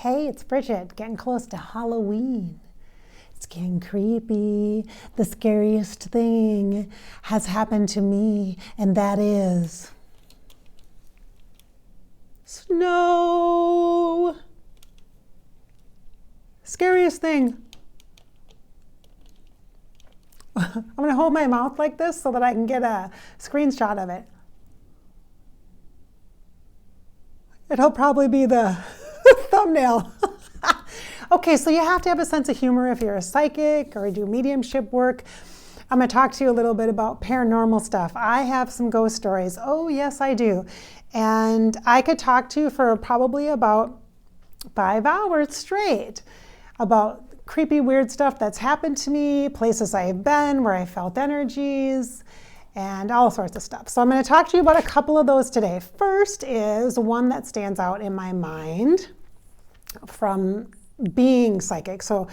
Hey, it's Bridgette, getting close to Halloween. It's getting creepy. The scariest thing has happened to me, and that is snow. Scariest thing. I'm going to hold my mouth like this so that I can get a screenshot of it. It'll probably be the thumbnail. Okay, so you have to have a sense of humor if you're a psychic or do mediumship work. I'm going to talk to you a little bit about paranormal stuff. I have some ghost stories. Oh, yes, I do. And I could talk to you for probably about 5 hours straight about creepy, weird stuff that's happened to me, places I've been where I felt energies, and all sorts of stuff. So I'm going to talk to you about a couple of those today. First is one that stands out in my mind from being psychic. So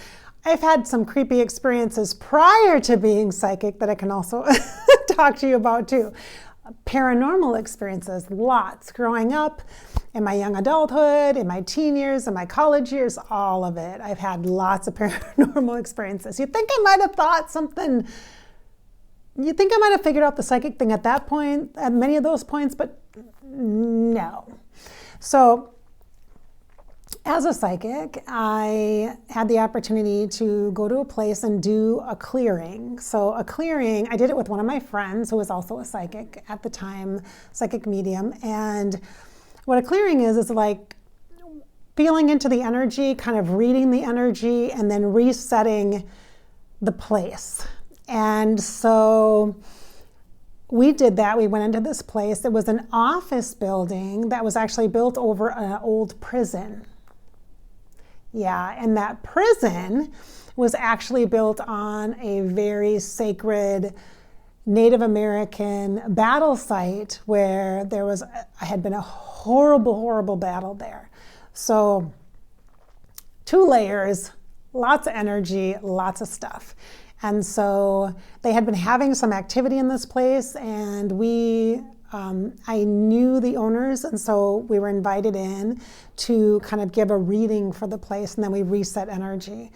I've had some creepy experiences prior to being psychic that I can also talk to you about too. Paranormal experiences, lots. Growing up, in my young adulthood, in my teen years, in my college years, all of it. I've had lots of paranormal experiences. You'd think I might have thought something, you think I might have figured out the psychic thing at that point, at many of those points, but no. So as a psychic, I had the opportunity to go to a place and do a clearing. So a clearing, I did it with one of my friends who was also a psychic at the time, psychic medium. And what a clearing is like feeling into the energy, kind of reading the energy, and then resetting the place. And so we did that. We went into this place. It was an office building that was actually built over an old prison. Yeah, and that prison was actually built on a very sacred Native American battle site where had been a horrible, horrible battle there. So 2 layers, lots of energy, lots of stuff. And so they had been having some activity in this place, and I knew the owners, and so we were invited in to kind of give a reading for the place, and then we reset energy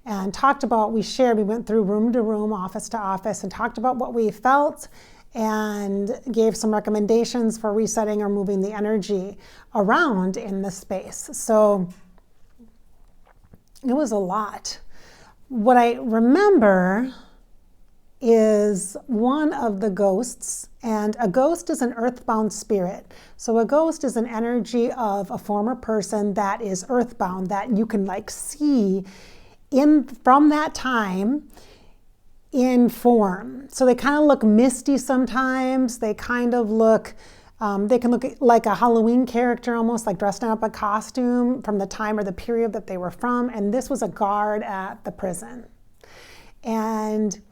and we went through room to room, office to office, and talked about what we felt and gave some recommendations for resetting or moving the energy around in the space. So it was a lot. What I remember is one of the ghosts, and a ghost is an earthbound spirit. So a ghost is an energy of a former person that is earthbound, that you can see from that time in form. So they kind of look misty sometimes. They kind of look, they can look like a Halloween character, almost like dressed up a costume from the time or the period that they were from. And this was a guard at the prison. And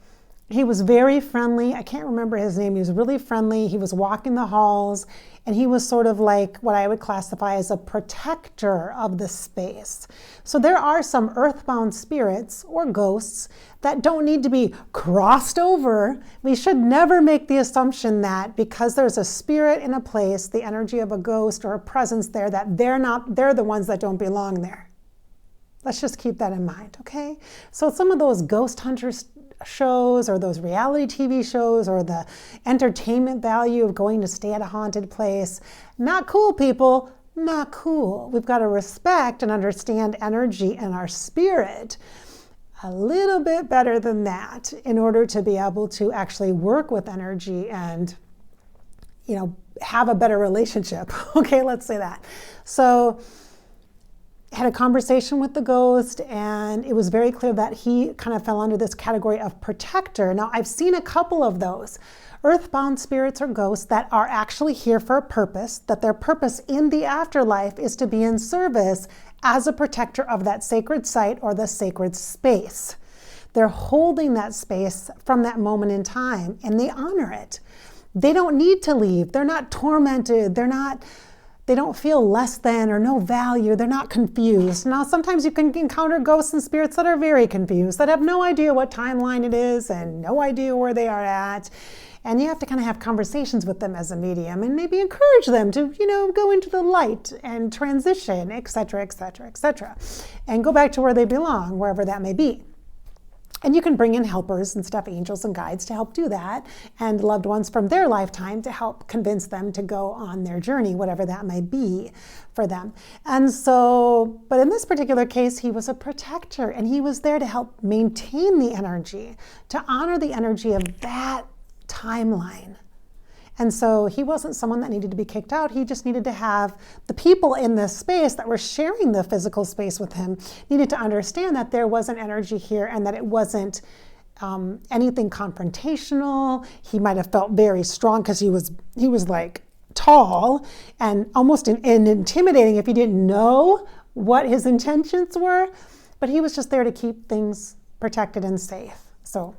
he was very friendly. I can't remember his name. He was really friendly. He was walking the halls, and he was sort of like what I would classify as a protector of the space. So there are some earthbound spirits or ghosts that don't need to be crossed over. We should never make the assumption that because there's a spirit in a place, the energy of a ghost or a presence there, that they're the ones that don't belong there. Let's just keep that in mind, okay? So some of those ghost hunters shows or those reality TV shows or the entertainment value of going to stay at a haunted place, not cool, people, not cool. We've got to respect and understand energy and our spirit a little bit better than that in order to be able to actually work with energy and, have a better relationship. Okay, let's say that. So had a conversation with the ghost, and it was very clear that he kind of fell under this category of protector. Now, I've seen a couple of those earthbound spirits or ghosts that are actually here for a purpose, that their purpose in the afterlife is to be in service as a protector of that sacred site or the sacred space. They're holding that space from that moment in time, and they honor it. They don't need to leave. They're not tormented. They're not they don't feel less than or no value. They're not confused. Now, sometimes you can encounter ghosts and spirits that are very confused, that have no idea what timeline it is and no idea where they are at. And you have to kind of have conversations with them as a medium and maybe encourage them to, go into the light and transition, et cetera, et cetera, et cetera, and go back to where they belong, wherever that may be. And you can bring in helpers and stuff, angels and guides to help do that, and loved ones from their lifetime to help convince them to go on their journey, whatever that may be for them. And so, but in this particular case, he was a protector, and he was there to help maintain the energy, to honor the energy of that timeline. And so he wasn't someone that needed to be kicked out. He just needed to have the people in this space that were sharing the physical space with him needed to understand that there was an energy here and that it wasn't anything confrontational. He might have felt very strong because he was like tall and almost intimidating if you didn't know what his intentions were. But he was just there to keep things protected and safe. So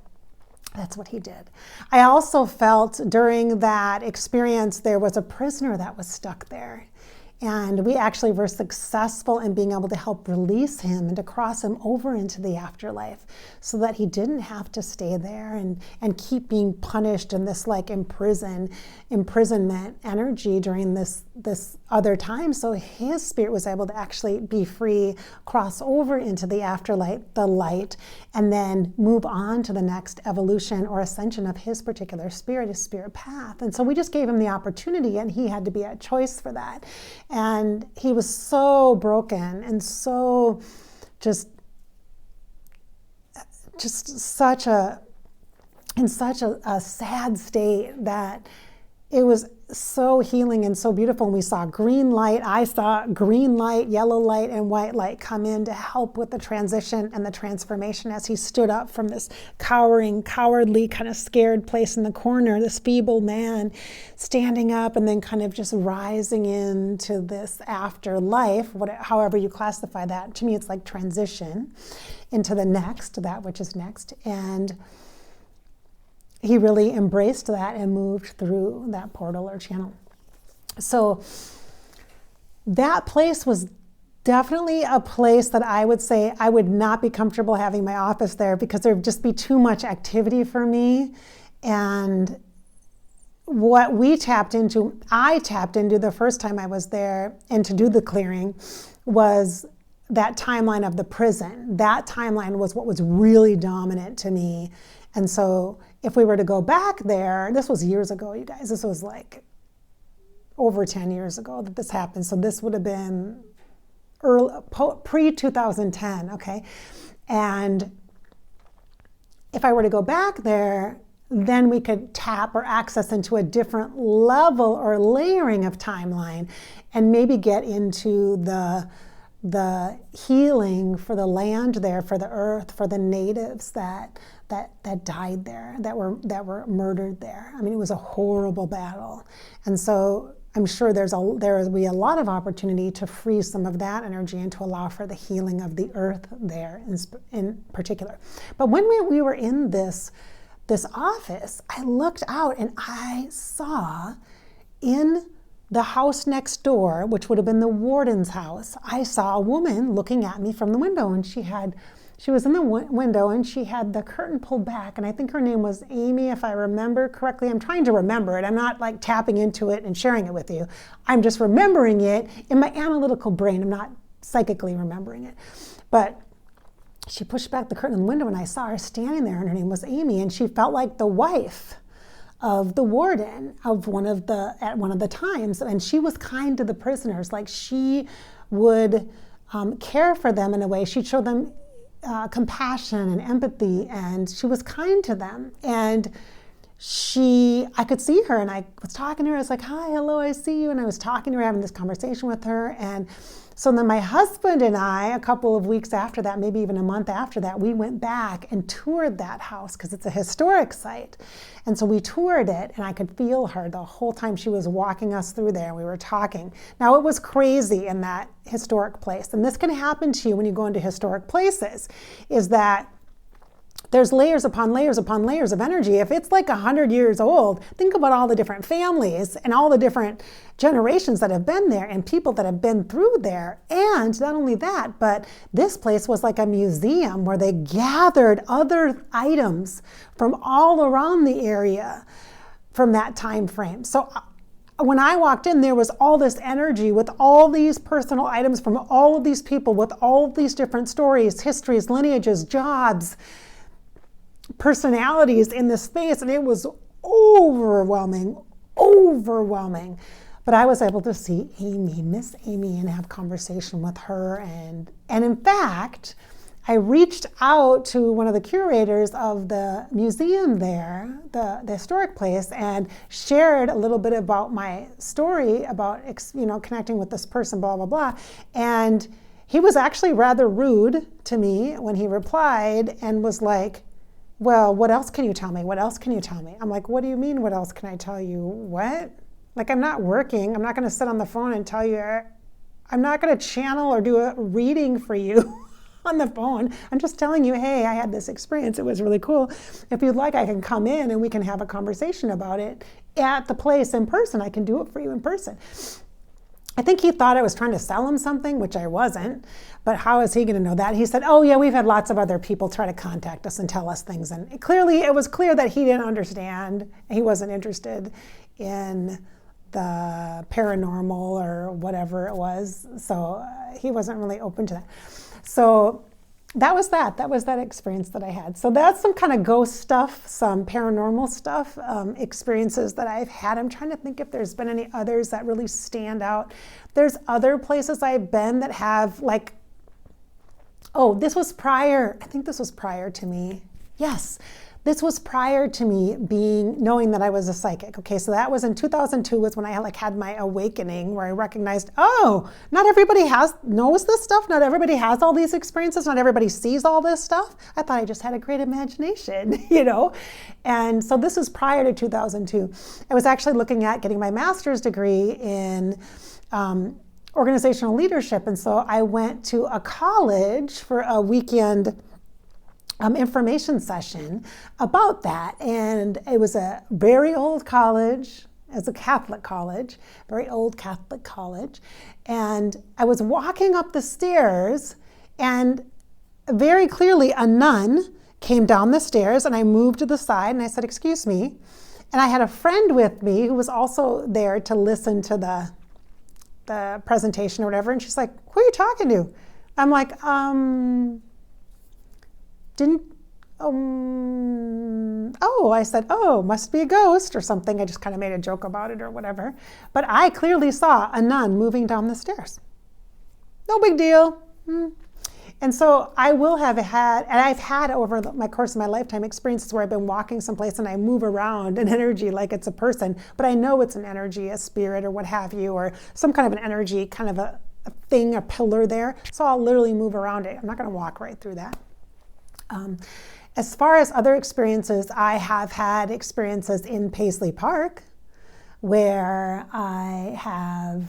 that's what he did. I also felt during that experience there was a prisoner that was stuck there. And we actually were successful in being able to help release him and to cross him over into the afterlife so that he didn't have to stay there and keep being punished in this like imprisonment energy during this other time. So his spirit was able to actually be free, cross over into the afterlife, the light, and then move on to the next evolution or ascension of his particular spirit, his spirit path. And so we just gave him the opportunity, and he had to be at choice for that. And he was so broken and so just such a sad state that it was so healing and so beautiful. And we saw green light. I saw green light, yellow light, and white light come in to help with the transition and the transformation as he stood up from this cowardly, kind of scared place in the corner, this feeble man standing up and then kind of just rising into this afterlife, however you classify that. To me, it's like transition into the next, that which is next. And he really embraced that and moved through that portal or channel. So that place was definitely a place that I would say I would not be comfortable having my office there because there would just be too much activity for me. And what I tapped into the first time I was there and to do the clearing was that timeline of the prison. That timeline was what was really dominant to me. And so if we were to go back there, this was years ago, you guys, this was like over 10 years ago that this happened. So this would have been pre-2010, okay? And if I were to go back there, then we could tap or access into a different level or layering of timeline and maybe get into the healing for the land there, for the earth, for the natives that died there, that were murdered there. I mean, it was a horrible battle. And so I'm sure there will be a lot of opportunity to free some of that energy and to allow for the healing of the earth there in particular. But when we were in this office, I looked out and I saw in the house next door, which would have been the warden's house, I saw a woman looking at me from the window, and she was in the window and she had the curtain pulled back, and I think her name was Amy, if I remember correctly. I'm trying to remember it. I'm not like tapping into it and sharing it with you. I'm just remembering it in my analytical brain. I'm not psychically remembering it. But she pushed back the curtain in the window and I saw her standing there, and her name was Amy, and she felt like the wife of the warden at one of the times, and she was kind to the prisoners. Like she would care for them in a way. She'd show them compassion and empathy, and she was kind to them. And I could see her, and I was talking to her. I was like, "Hi, hello, I see you." And I was talking to her, having this conversation with her. And so then my husband and I, a couple of weeks after that, maybe even a month after that, we went back and toured that house because it's a historic site. And so we toured it, and I could feel her the whole time she was walking us through there. We were talking. Now, it was crazy in that historic place. And this can happen to you when you go into historic places, is that there's layers upon layers upon layers of energy. If it's like 100 years old, think about all the different families and all the different generations that have been there and people that have been through there. And not only that, but this place was like a museum where they gathered other items from all around the area from that time frame. So when I walked in, there was all this energy with all these personal items from all of these people with all of these different stories, histories, lineages, jobs, personalities in this space, and it was overwhelming. But I was able to see Miss Amy, and have conversation with her, and in fact, I reached out to one of the curators of the museum there, the historic place, and shared a little bit about my story about, connecting with this person, blah, blah, blah. And he was actually rather rude to me when he replied and was like, well, what else can you tell me? What else can you tell me? I'm like, what do you mean, what else can I tell you? What? Like, I'm not working. I'm not going to sit on the phone and tell you. I'm not going to channel or do a reading for you on the phone. I'm just telling you, hey, I had this experience. It was really cool. If you'd like, I can come in and we can have a conversation about it at the place in person. I can do it for you in person. I think he thought I was trying to sell him something, which I wasn't. But how is he going to know that? He said, oh, yeah, we've had lots of other people try to contact us and tell us things. And it was clear that he didn't understand. He wasn't interested in the paranormal or whatever it was. So he wasn't really open to that. So that was that experience that I had. So that's some kind of ghost stuff, some paranormal stuff, experiences that I've had. I'm trying to think if there's been any others that really stand out. There's other places I've been that have like, I think this was prior to me. Yes, this was prior to me knowing that I was a psychic. Okay, so that was in 2002 was when I had my awakening where I recognized, not everybody knows this stuff. Not everybody has all these experiences. Not everybody sees all this stuff. I thought I just had a great imagination, And so this is prior to 2002. I was actually looking at getting my master's degree in organizational leadership. And so I went to a college for a weekend information session about that. And it was a very old college. It was a Catholic college, very old Catholic college. And I was walking up the stairs and very clearly a nun came down the stairs, and I moved to the side and I said, excuse me. And I had a friend with me who was also there to listen to the presentation or whatever. And she's like, who are you talking to? I'm like, I said, must be a ghost or something. I just kind of made a joke about it or whatever. But I clearly saw a nun moving down the stairs. No big deal. And so I will have had, and I've had over my course of my lifetime experiences where I've been walking someplace and I move around an energy like it's a person, but I know it's an energy, a spirit or what have you, or some kind of an energy, kind of a thing, a pillar there. So I'll literally move around it. I'm not going to walk right through that. As far as other experiences, I have had experiences in Paisley Park where I have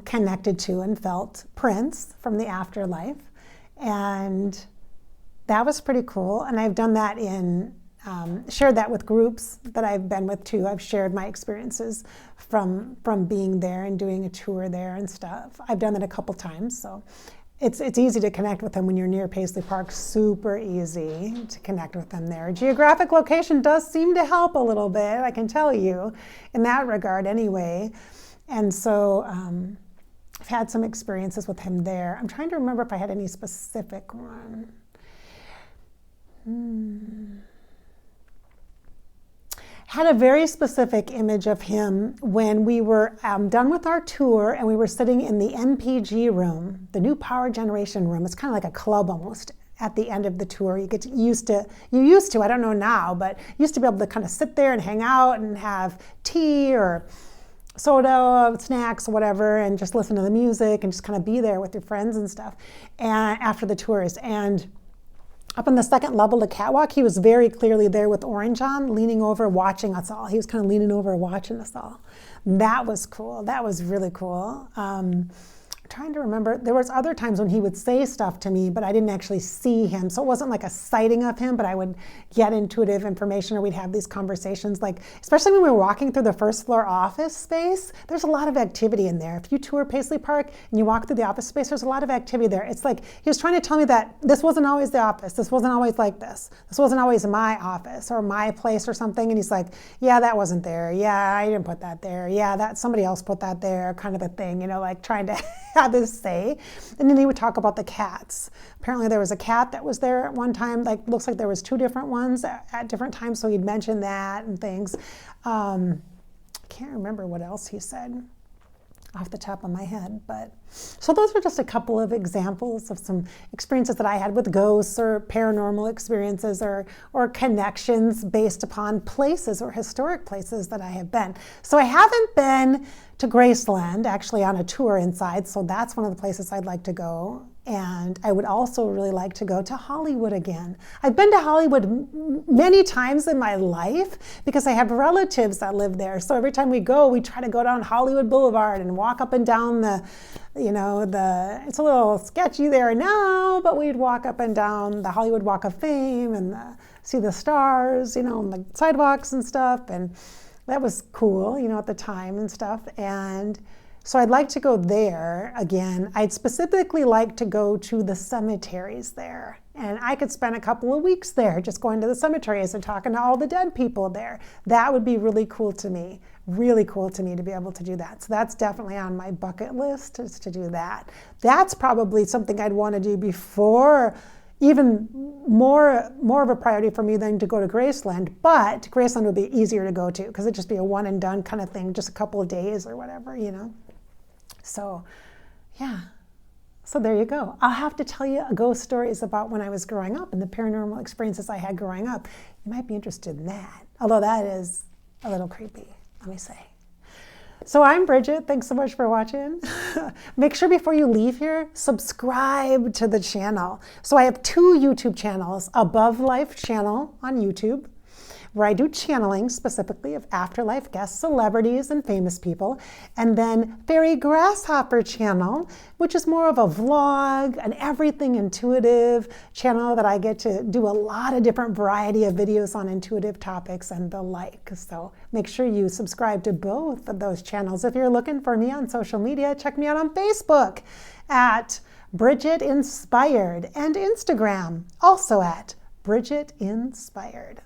connected to and felt Prince from the afterlife. And that was pretty cool. And I've done that shared that with groups that I've been with too. I've shared my experiences from being there and doing a tour there and stuff. I've done that a couple times, so. It's easy to connect with them when you're near Paisley Park, super easy to connect with them there. Geographic location does seem to help a little bit, I can tell you, in that regard anyway. And so I've had some experiences with him there. I'm trying to remember if I had any specific one. Had a very specific image of him when we were done with our tour and we were sitting in the MPG room, the new power generation room. It's kind of like a club almost at the end of the tour. You used to, I don't know now, but used to be able to kind of sit there and hang out and have tea or soda, snacks, whatever, and just listen to the music and just kind of be there with your friends and stuff and after the tours. And up on the second level, the catwalk, he was very clearly there with orange on, leaning over, watching us all. He was kind of leaning over, watching us all. That was cool. That was really cool. I'm trying trying to remember. There was other times when he would say stuff to me, but I didn't actually see him. So it wasn't like a sighting of him, but I would get intuitive information, or we'd have these conversations. Like, especially when we were walking through the first floor office space, there's a lot of activity in there. If you tour Paisley Park and you walk through the office space, there's a lot of activity there. It's like he was trying to tell me that this wasn't always the office. This wasn't always like this. This wasn't always my office or my place or something. And he's like, yeah, that wasn't there. Yeah, I didn't put that there. Yeah, that somebody else put that there, kind of a thing, you know, like trying to have his say. And then he would talk about the cats. Apparently there was a cat that was there at one time. Like, looks like there was 2 different ones at different times. So he'd mention that and things. Can't remember what else he said off the top of my head, but so those were just a couple of examples of some experiences that I had with ghosts or paranormal experiences or connections based upon places or historic places that I have been. So I haven't been to Graceland actually on a tour inside, so that's one of the places I'd like to go. And I would also really like to go to Hollywood again. I've been to Hollywood many times in my life because I have relatives that live there. So every time we go, we try to go down Hollywood Boulevard and walk up and down it's a little sketchy there now, but we'd walk up and down the Hollywood Walk of Fame and see the stars, on the sidewalks and stuff. And that was cool, at the time and stuff. And so I'd like to go there again. I'd specifically like to go to the cemeteries there. And I could spend a couple of weeks there just going to the cemeteries and talking to all the dead people there. That would be really cool to me to be able to do that. So that's definitely on my bucket list, is to do that. That's probably something I'd want to do before, even more of a priority for me than to go to Graceland. But Graceland would be easier to go to because it'd just be a one and done kind of thing, just a couple of days or whatever, So, yeah. So there you go. I'll have to tell you ghost stories about when I was growing up and the paranormal experiences I had growing up. You might be interested in that, although that is a little creepy, let me say. So I'm Bridget. Thanks so much for watching. Make sure before you leave here, subscribe to the channel. So I have 2 YouTube channels, Above Life channel on YouTube, where I do channeling specifically of afterlife guests, celebrities, and famous people. And then Fairy Grasshopper channel, which is more of a vlog, an everything intuitive channel that I get to do a lot of different variety of videos on intuitive topics and the like. So make sure you subscribe to both of those channels. If you're looking for me on social media, check me out on Facebook at Bridgette Inspired and Instagram also at Bridgette Inspired.